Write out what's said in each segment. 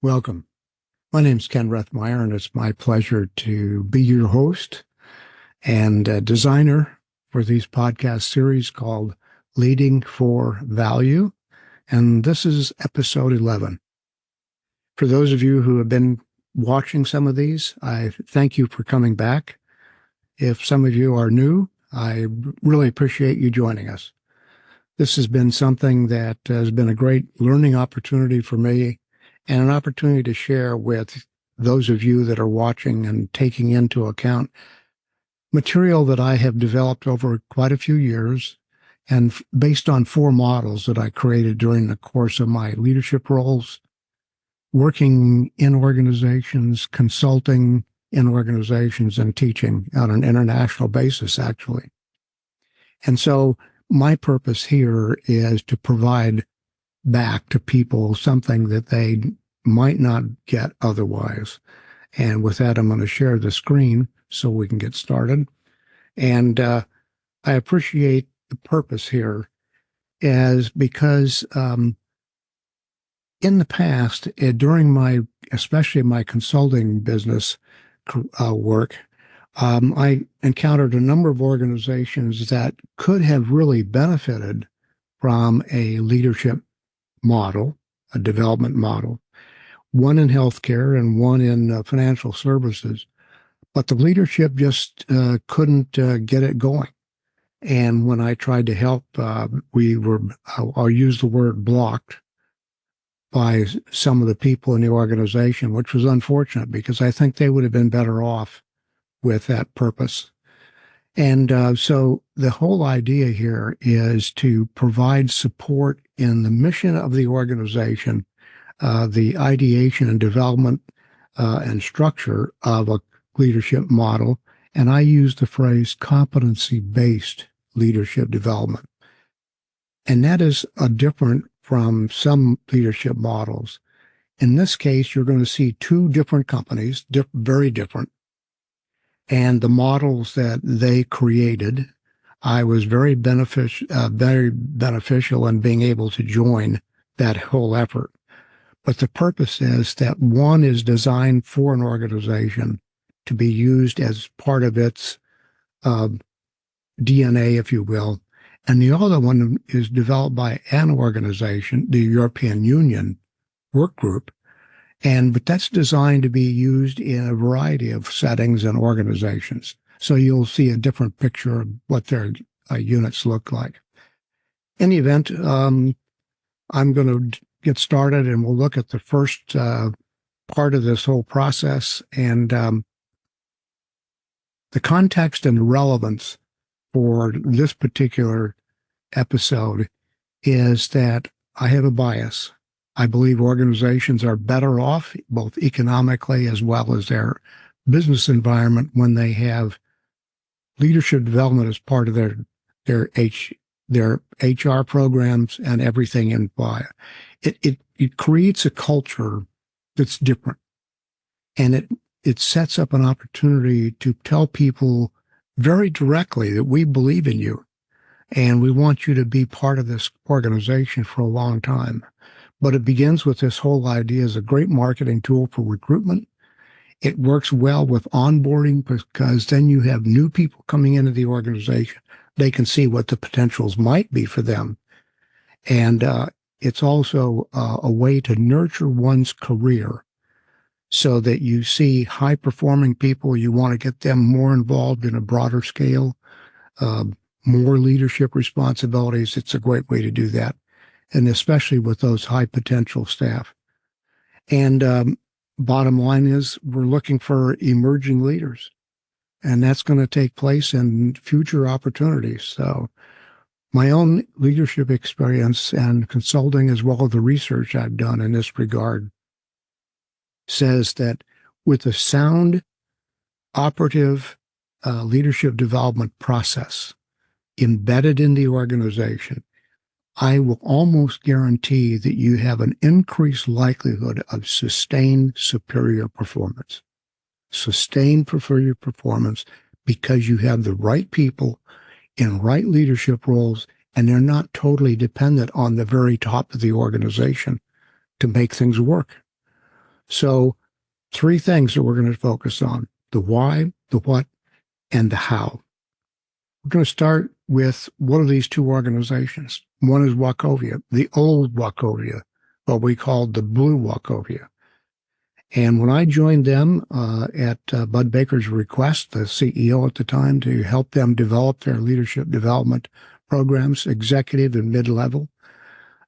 Welcome. My name is Ken Rethmeier, and it's my pleasure to be your host and designer for these podcast series called Leading for Value. And this is episode 11. For those of you who have been watching some of these, I thank you for coming back. If some of you are new, I really appreciate you joining us. This has been something that has been a great learning opportunity for me and an opportunity to share with those of you that are watching and taking into account material that I have developed over quite a few years and based on 4 models that I created during the course of my leadership roles, working in organizations, consulting in organizations, and teaching on an international basis, actually. And so my purpose here is to provide back to people something that they might not get otherwise. And with that, I'm going to share the screen so we can get started. And I appreciate the purpose here as because in the past, during especially my consulting business work, I encountered a number of organizations that could have really benefited from a leadership model, a development model, one in healthcare and one in financial services. But the leadership just couldn't get it going. And when I tried to help, I'll use the word blocked by some of the people in the organization, which was unfortunate because I think they would have been better off with that purpose. And so the whole idea here is to provide support in the mission of the organization, the ideation and development and structure of a leadership model. And I use the phrase competency-based leadership development. And that is different from some leadership models. In this case, you're going to see 2 different companies, very different. And the models that they created, I was very beneficial in being able to join that whole effort. But the purpose is that one is designed for an organization to be used as part of its DNA, if you will. And the other one is developed by an organization, the European Union work group. But that's designed to be used in a variety of settings and organizations. So you'll see a different picture of what their units look like. In the event, I'm going to get started and we'll look at the first part of this whole process and the context and relevance for this particular episode is that I have a bias. I believe organizations are better off, both economically as well as their business environment, when they have leadership development as part of their HR programs and everything in by it creates a culture that's different, and it sets up an opportunity to tell people very directly that we believe in you, and we want you to be part of this organization for a long time. But it begins with this whole idea as a great marketing tool for recruitment. It works well with onboarding because then you have new people coming into the organization. They can see what the potentials might be for them. And it's also a way to nurture one's career so that you see high-performing people. You want to get them more involved in a broader scale, more leadership responsibilities. It's a great way to do that, and especially with those high potential staff. And bottom line is we're looking for emerging leaders, and that's going to take place in future opportunities. So my own leadership experience and consulting, as well as the research I've done in this regard, says that with a sound operative leadership development process embedded in the organization, I will almost guarantee that you have an increased likelihood of sustained superior performance. Sustained superior performance because you have the right people in right leadership roles, and they're not totally dependent on the very top of the organization to make things work. So, three things that we're going to focus on: the why, the what, and the how. We're going to start with one of these two organizations. One is Wachovia, the old Wachovia, what we called the Blue Wachovia. And when I joined them at Bud Baker's request, the CEO at the time, to help them develop their leadership development programs, executive and mid-level,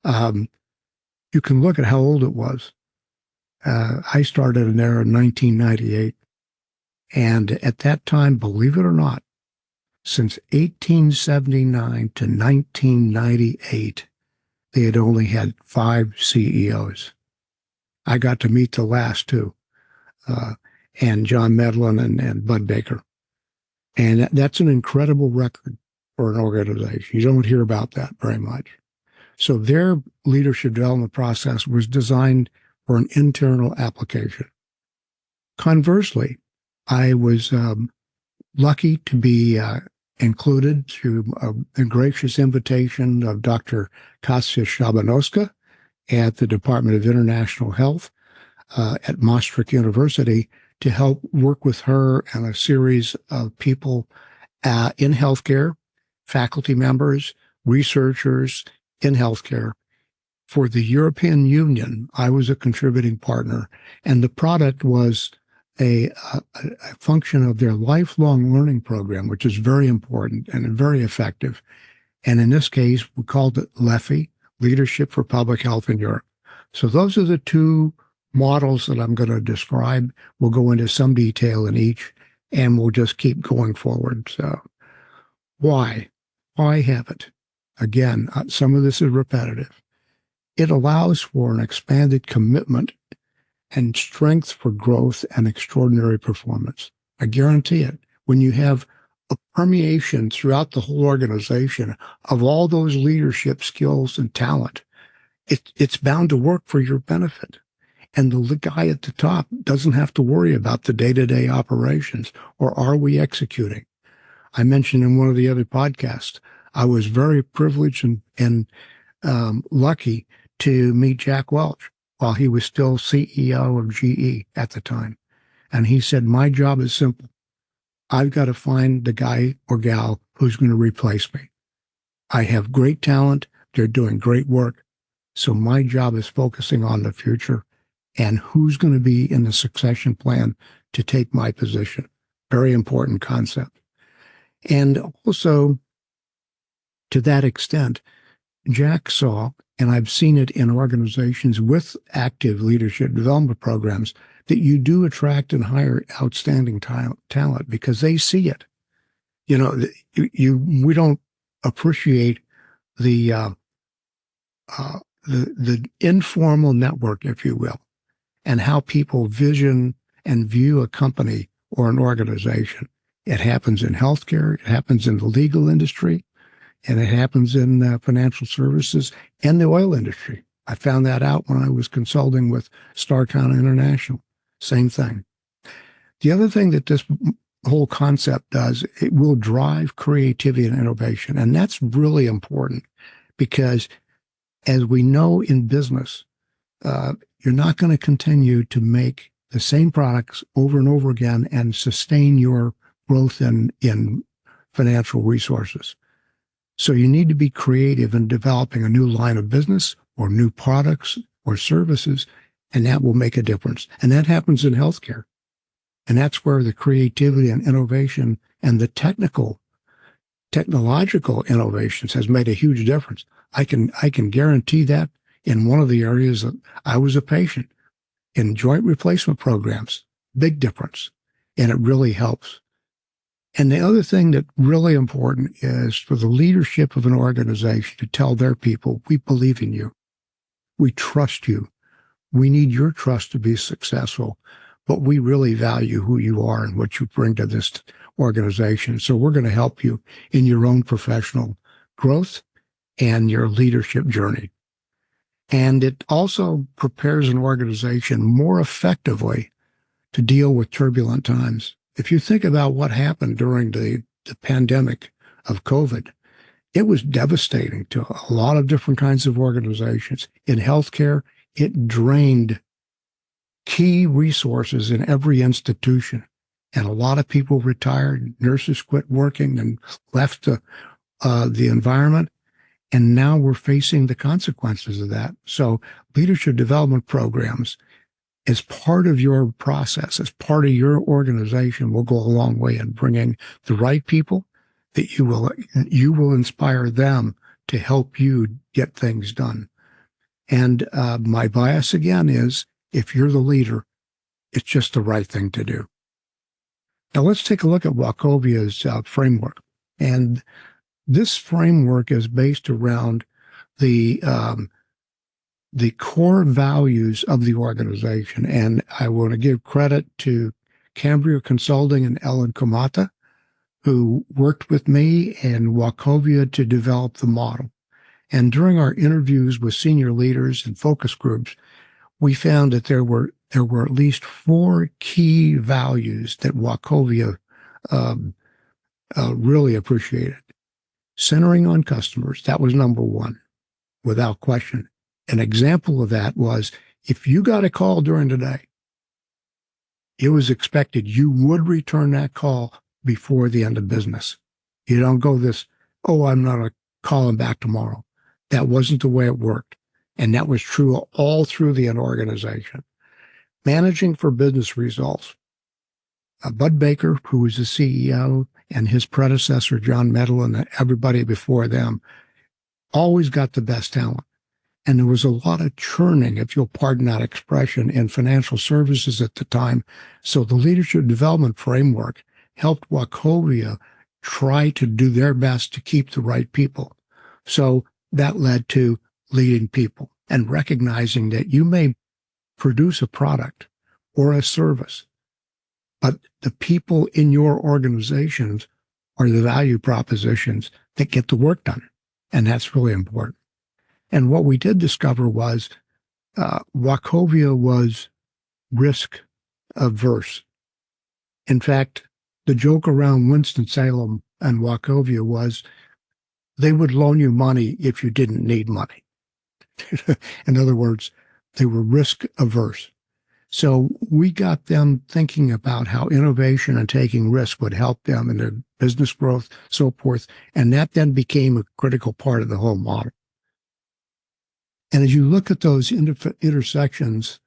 you can look at how old it was. I started in there in 1998. And at that time, believe it or not, since 1879 to 1998, they had only had 5 CEOs. I got to meet the last two, and John Medlin and Bud Baker. And that's an incredible record for an organization. You don't hear about that very much. So their leadership development process was designed for an internal application. Conversely, I was lucky to be included through a gracious invitation of Dr. Kasia Shabanowska at the Department of International Health at Maastricht University to help work with her and a series of people in healthcare, faculty members, researchers in healthcare. For the European Union, I was a contributing partner, and the product was a function of their lifelong learning program, which is very important and very effective. And in this case, we called it LEFI, Leadership for Public Health in Europe. So those are the two models that I'm going to describe. We'll go into some detail in each, and we'll just keep going forward. So why? Why have it? Again, some of this is repetitive. It allows for an expanded commitment and strength for growth and extraordinary performance. I guarantee it. When you have a permeation throughout the whole organization of all those leadership skills and talent, it's bound to work for your benefit. And the guy at the top doesn't have to worry about the day-to-day operations, or are we executing? I mentioned in one of the other podcasts, I was very privileged and lucky to meet Jack Welch while he was still CEO of GE at the time. And he said, my job is simple. I've got to find the guy or gal who's going to replace me. I have great talent. They're doing great work. So my job is focusing on the future and who's going to be in the succession plan to take my position. Very important concept. And also, to that extent, Jack saw, and I've seen it in organizations with active leadership development programs, that you do attract and hire outstanding talent because they see it. You know, we don't appreciate the informal network, if you will, and how people vision and view a company or an organization. It happens in healthcare, it happens in the legal industry, and it happens in financial services and the oil industry. I found that out when I was consulting with Starcon International. Same thing. The other thing that this whole concept does, it will drive creativity and innovation. And that's really important because, as we know in business, you're not going to continue to make the same products over and over again and sustain your growth in financial resources. So you need to be creative in developing a new line of business or new products or services, and that will make a difference. And that happens in healthcare. And that's where the creativity and innovation and the technological innovations has made a huge difference. I can guarantee that in one of the areas that I was a patient in joint replacement programs, big difference. And it really helps. And the other thing that's really important is for the leadership of an organization to tell their people, we believe in you. We trust you. We need your trust to be successful, but we really value who you are and what you bring to this organization. So we're going to help you in your own professional growth and your leadership journey. And it also prepares an organization more effectively to deal with turbulent times. If you think about what happened during the pandemic of COVID, it was devastating to a lot of different kinds of organizations. In healthcare, it drained key resources in every institution. And a lot of people retired, nurses quit working and left the environment. And now we're facing the consequences of that. So leadership development programs, as part of your process, as part of your organization, will go a long way in bringing the right people that you will inspire them to help you get things done. And my bias again is, if you're the leader, it's just the right thing to do. Now let's take a look at Wachovlia's framework. And this framework is based around the core values of the organization. And I want to give credit to Cambria Consulting and Ellen Kamata, who worked with me and Wachovlia to develop the model. And during our interviews with senior leaders and focus groups, we found that there were at least 4 key values that Wachovlia really appreciated. Centering on customers, that was number 1, without question. An example of that was, if you got a call during the day, it was expected you would return that call before the end of business. You don't go this, oh, I'm not calling back tomorrow. That wasn't the way it worked. And that was true all through the organization. Managing for business results. Bud Baker, who was the CEO, and his predecessor, John Medell, and everybody before them, always got the best talent. And there was a lot of churning, if you'll pardon that expression, in financial services at the time. So the leadership development framework helped Wachovlia try to do their best to keep the right people. So that led to leading people and recognizing that you may produce a product or a service, but the people in your organizations are the value propositions that get the work done. And that's really important. And what we did discover was Wachovlia was risk averse. In fact, the joke around Winston-Salem and Wachovlia was they would loan you money if you didn't need money. In other words, they were risk averse. So we got them thinking about how innovation and taking risk would help them in their business growth, so forth. And that then became a critical part of the whole model. And as you look at those intersections,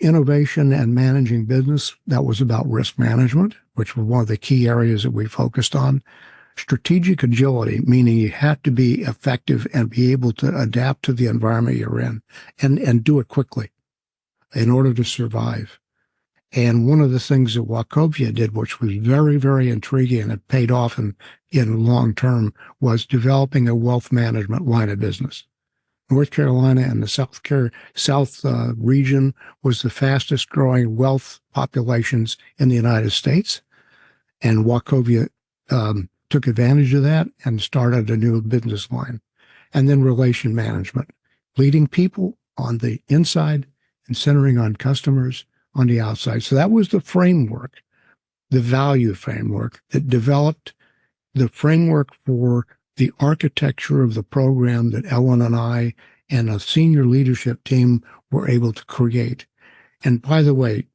innovation and managing business, that was about risk management, which was one of the key areas that we focused on. Strategic agility, meaning you have to be effective and be able to adapt to the environment you're in and do it quickly in order to survive. And one of the things that Wachovlia did, which was very, very intriguing and it paid off in long term, was developing a wealth management line of business. North Carolina and the South region was the fastest growing wealth populations in the United States. And Wachovlia took advantage of that and started a new business line. And then relation management, leading people on the inside and centering on customers on the outside. So that was the framework, the value framework that developed the framework for the architecture of the program that Ellen and I and a senior leadership team were able to create. And by the way,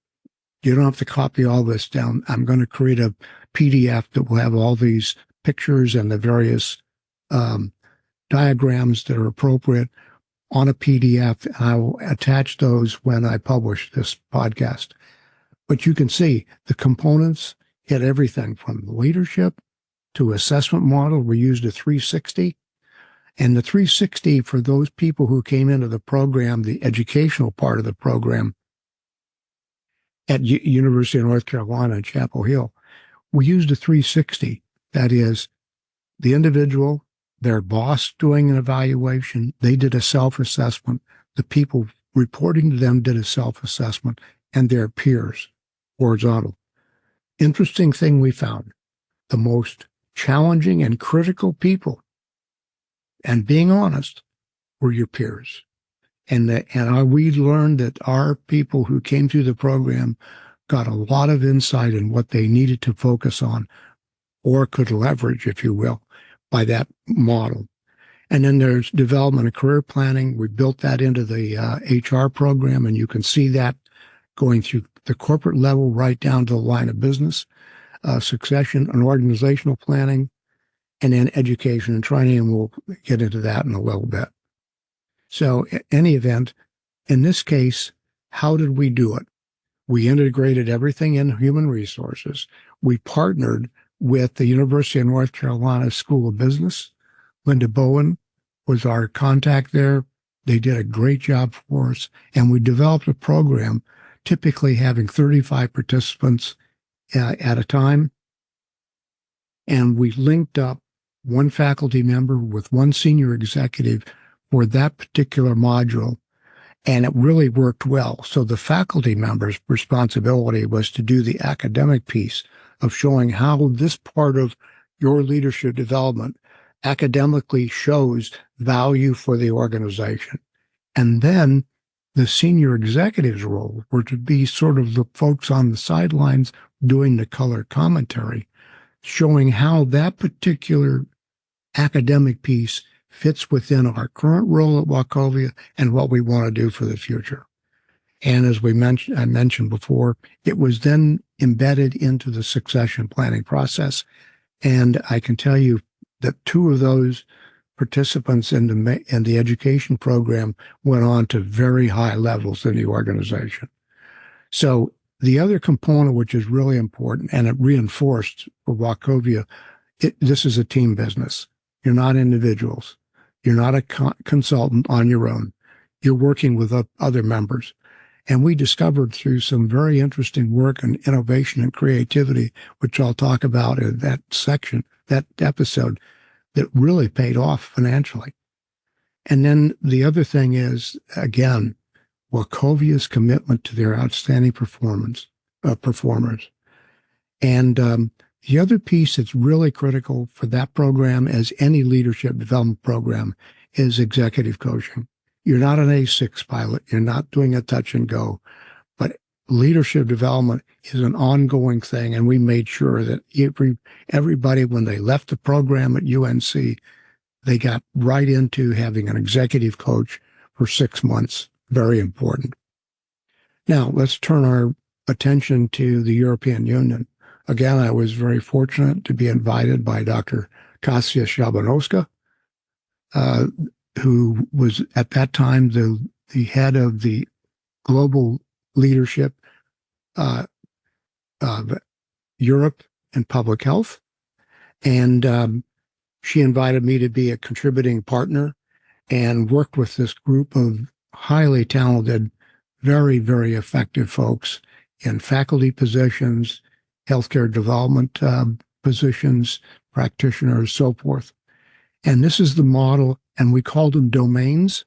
you don't have to copy all this down. I'm going to create a PDF that will have all these pictures and the various diagrams that are appropriate on a PDF. And I will attach those when I publish this podcast. But you can see the components hit everything from leadership to assessment model. We used a 360. And the 360, for those people who came into the program, the educational part of the program at University of North Carolina in Chapel Hill, we used a 360. That is, the individual, their boss doing an evaluation, they did a self-assessment, the people reporting to them did a self-assessment, and their peers, horizontal. Interesting thing we found, the most challenging and critical people, and being honest, were your peers. And we learned that our people who came through the program got a lot of insight in what they needed to focus on or could leverage, if you will, by that model. And then there's development and career planning. We built that into the HR program, and you can see that going through the corporate level right down to the line of business, succession and organizational planning, and then education and training, and we'll get into that in a little bit. So in any event, in this case, how did we do it? We integrated everything in human resources. We partnered with the University of North Carolina School of Business. Linda Bowen was our contact there. They did a great job for us, and we developed a program, typically having 35 participants at a time. And we linked up one faculty member with one senior executive for that particular module, and it really worked well. So the faculty member's responsibility was to do the academic piece of showing how this part of your leadership development academically shows value for the organization. And then the senior executive's role were to be sort of the folks on the sidelines doing the color commentary, showing how that particular academic piece fits within our current role at Wachovia and what we want to do for the future. And as I mentioned before, it was then embedded into the succession planning process. And I can tell you that two of those participants in the education program went on to very high levels in the organization. So the other component, which is really important, and it reinforced for Wachovia, this is a team business. You're not individuals. You're not a consultant on your own. You're working with other members. And we discovered through some very interesting work and innovation and creativity, which I'll talk about in that section, that episode, that really paid off financially. And then the other thing is, again, Wachovia's commitment to their outstanding performers. And the other piece that's really critical for that program, as any leadership development program, is executive coaching. You're not an A6 pilot. You're not doing a touch and go. But leadership development is an ongoing thing, and we made sure that everybody, when they left the program at UNC, they got right into having an executive coach for 6 months. Very important. Now, let's turn our attention to the European Union. Again, I was very fortunate to be invited by Dr. Kasia Shabanowska, who was at that time the head of the global leadership of Europe and public health. And she invited me to be a contributing partner and worked with this group of highly talented, very, very effective folks in faculty positions, healthcare development positions, practitioners, so forth. And this is the model, and we called them domains.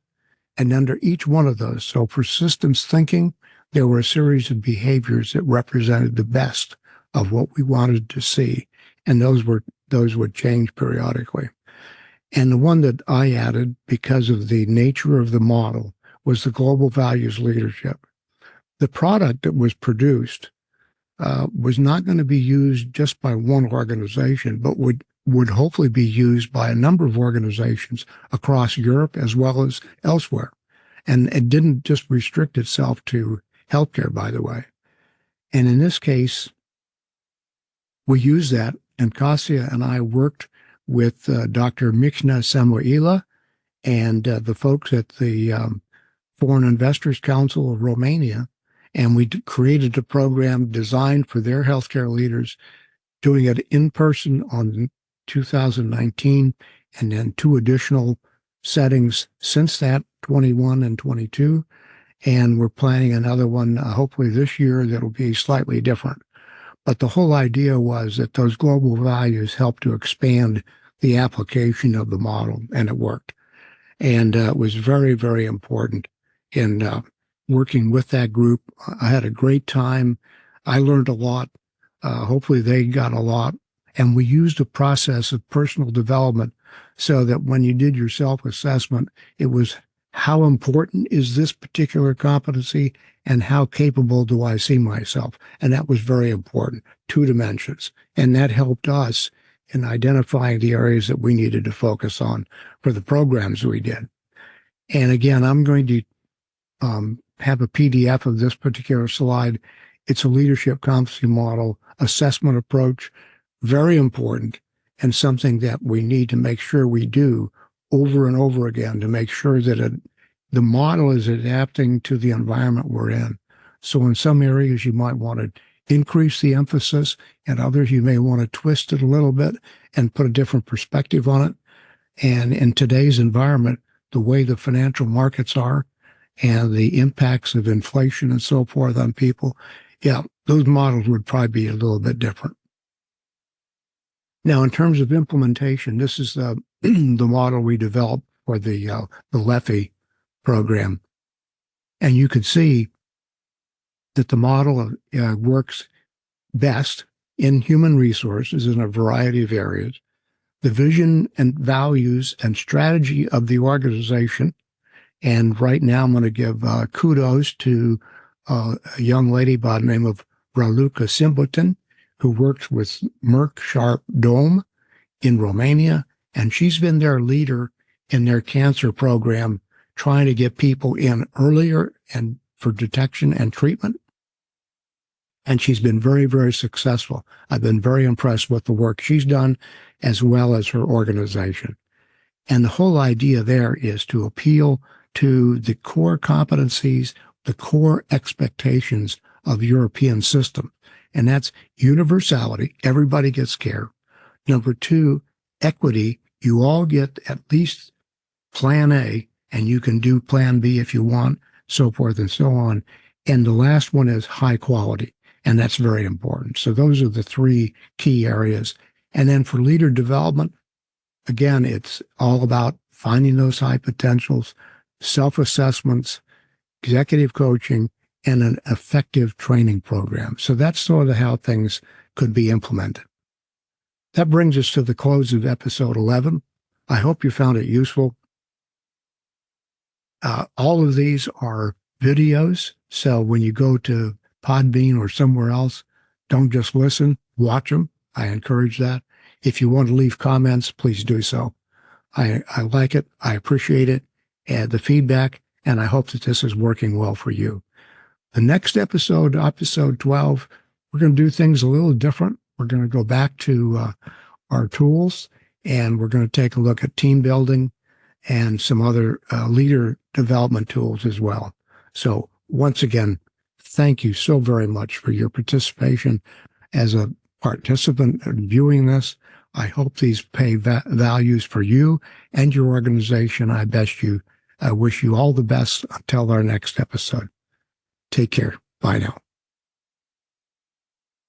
And under each one of those, so for systems thinking, there were a series of behaviors that represented the best of what we wanted to see. And those would change periodically. And the one that I added, because of the nature of the model, was the global values leadership. The product that was produced was not going to be used just by one organization, but would hopefully be used by a number of organizations across Europe as well as elsewhere. And it didn't just restrict itself to healthcare, by the way. And in this case, we used that, and Kasia and I worked with Dr. Michna Samuila and the folks at the Foreign Investors Council of Romania, and we created a program designed for their healthcare leaders, doing it in person on 2019, and then 2 additional settings since that, 21 and 22. And we're planning another one, hopefully this year, that'll be slightly different. But the whole idea was that those global values helped to expand the application of the model, and it worked. And it was very, very important in working with that group. I had a great time. I learned a lot. Hopefully they got a lot. And we used a process of personal development so that when you did your self-assessment, it was how important is this particular competency and how capable do I see myself? And that was very important, 2 dimensions. And that helped us in identifying the areas that we needed to focus on for the programs we did. And again, I'm going to have a PDF of this particular slide. It's a leadership competency model assessment approach, very important, and something that we need to make sure we do over and over again to make sure that the model is adapting to the environment we're in. So in some areas, you might want to increase the emphasis, and others you may want to twist it a little bit and put a different perspective on it. And in today's environment, the way the financial markets are and the impacts of inflation and so forth on people, yeah, those models would probably be a little bit different. Now, in terms of implementation, this is the model we developed for the LEFI program. And you could see that the model works best in human resources in a variety of areas. The vision and values and strategy of the organization. And right now I'm going to give kudos to a young lady by the name of Raluca Simbutin, who works with Merck Sharp Dome in Romania. And she's been their leader in their cancer program, trying to get people in earlier and for detection and treatment. And she's been very, very successful. I've been very impressed with the work she's done, as well as her organization. And the whole idea there is to appeal to the core competencies, the core expectations of European system. And that's universality. Everybody gets care. Number two, equity. You all get at least plan A, and you can do plan B if you want, so forth and so on. And the last one is high quality. And that's very important. So those are the three key areas. And then for leader development, again, it's all about finding those high potentials, self-assessments, executive coaching, and an effective training program. So that's sort of how things could be implemented. That brings us to the close of episode 11. I hope you found it useful. All of these are videos. So when you go to Podbean or somewhere else, don't just listen, watch them. I encourage that. If you want to leave comments, please do so. I like it. I appreciate it. And the feedback, and I hope that this is working well for you. The next episode, episode 12, we're going to do things a little different. We're going to go back to our tools, and we're going to take a look at team building and some other leader development tools as well. So once again, thank you so very much for your participation as a participant in viewing this. I hope these pay values for you and your organization. I wish you all the best until our next episode. Take care. Bye now.